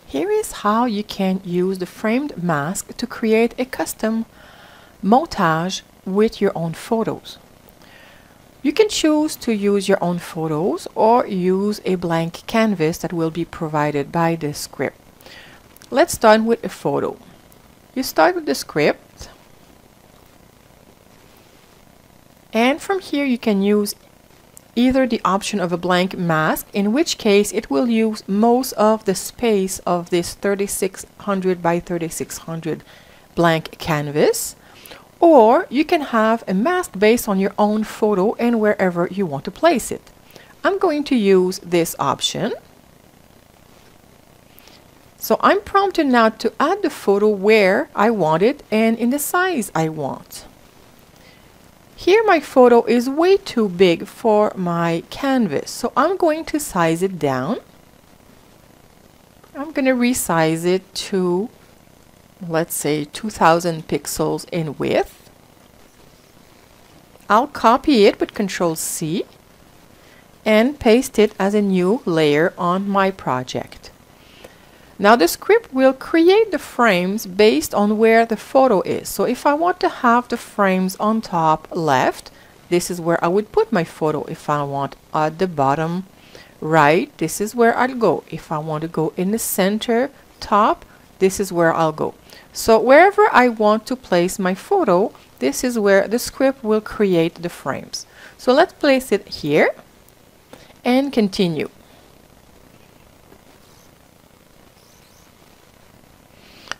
Here is how you can use the framed mask to create a custom montage with your own photos. You can choose to use your own photos or use a blank canvas that will be provided by the script. Let's start with a photo. You start with the script, and from here you can use either the option of a blank mask, in which case it will use most of the space of this 3600 by 3600 blank canvas, or you can have a mask based on your own photo and wherever you want to place it. I'm going to use this option. So I'm prompted now to add the photo where I want it and in the size I want. Here my photo is way too big for my canvas, so I'm going to size it down. I'm going to resize it to, let's say, 2000 pixels in width. I'll copy it with Ctrl+C and paste it as a new layer on my project. Now the script will create the frames based on where the photo is. So if I want to have the frames on top left, this is where I would put my photo. If I want at the bottom right, this is where I'll go. If I want to go in the center top, this is where I'll go. So wherever I want to place my photo, this is where the script will create the frames. So let's place it here and continue.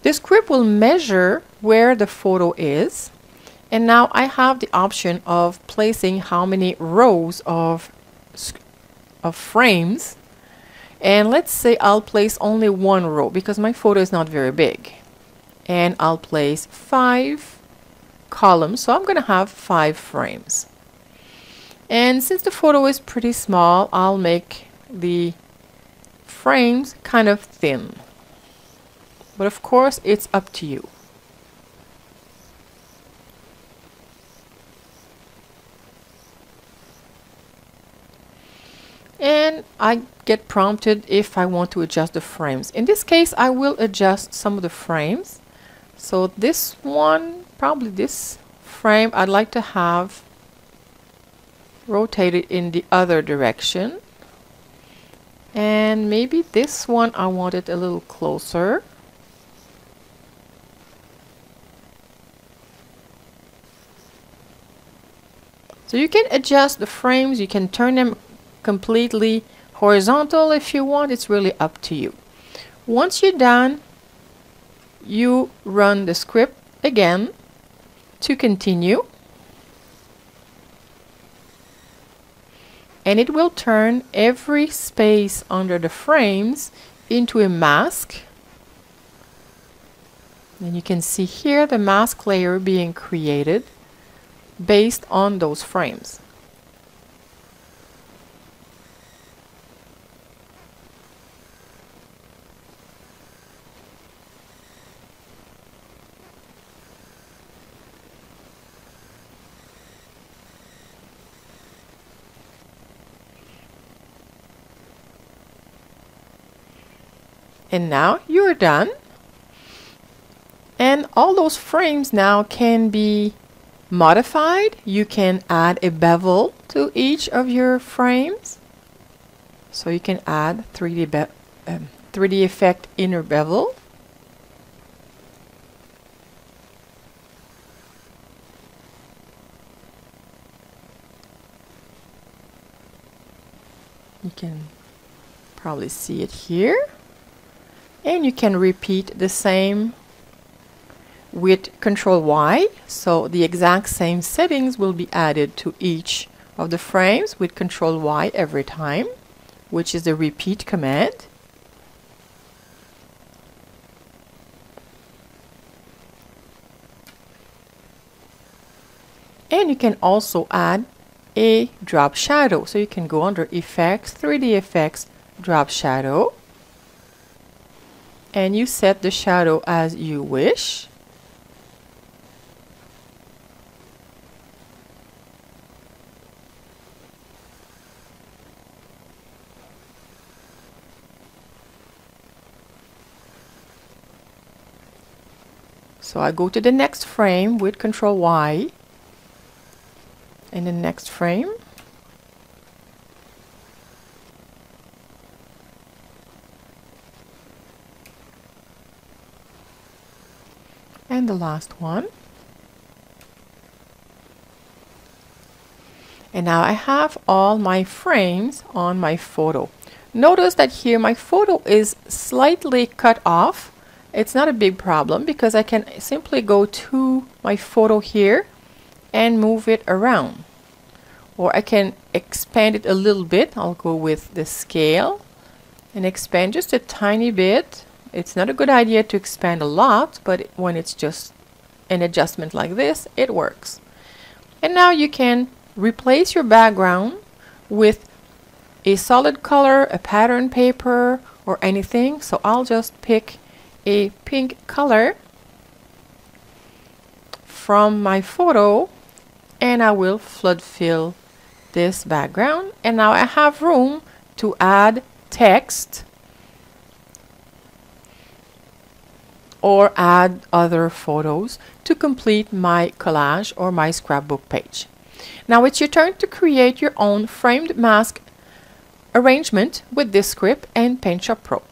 The script will measure where the photo is, and now I have the option of placing how many rows of frames, and let's say I'll place only one row because my photo is not very big, and I'll place 5 columns, so I'm going to have 5 frames. And since the photo is pretty small, I'll make the frames kind of thin. But of course, it's up to you. And I get prompted if I want to adjust the frames. In this case, I will adjust some of the frames. So this one, probably this frame, I'd like to have rotated in the other direction. And maybe this one, I want it a little closer. So you can adjust the frames, you can turn them completely horizontal if you want, it's really up to you. Once you're done, you run the script again to continue. And it will turn every space under the frames into a mask. And you can see here the mask layer being created based on those frames. And now you're done. And all those frames now can be modified. You can add a bevel to each of your frames. So you can add 3D effect inner bevel. You can probably see it here. And you can repeat the same with Ctrl+Y, so the exact same settings will be added to each of the frames with Ctrl+Y every time, which is the repeat command. And you can also add a drop shadow, so you can go under Effects, 3D Effects, Drop Shadow, and you set the shadow as you wish. So I go to the next frame with Control Y, and the next frame, and the last one. And now I have all my frames on my photo. Notice that here my photo is slightly cut off. It's not a big problem because I can simply go to my photo here and move it around. Or I can expand it a little bit. I'll go with the scale and expand just a tiny bit. It's not a good idea to expand a lot, but when it's just an adjustment like this, it works. And now you can replace your background with a solid color, a pattern paper, or anything. So I'll just pick a pink color from my photo and I will flood fill this background. And now I have room to add text or add other photos to complete my collage or my scrapbook page. Now it's your turn to create your own framed mask arrangement with this script and PaintShop Pro.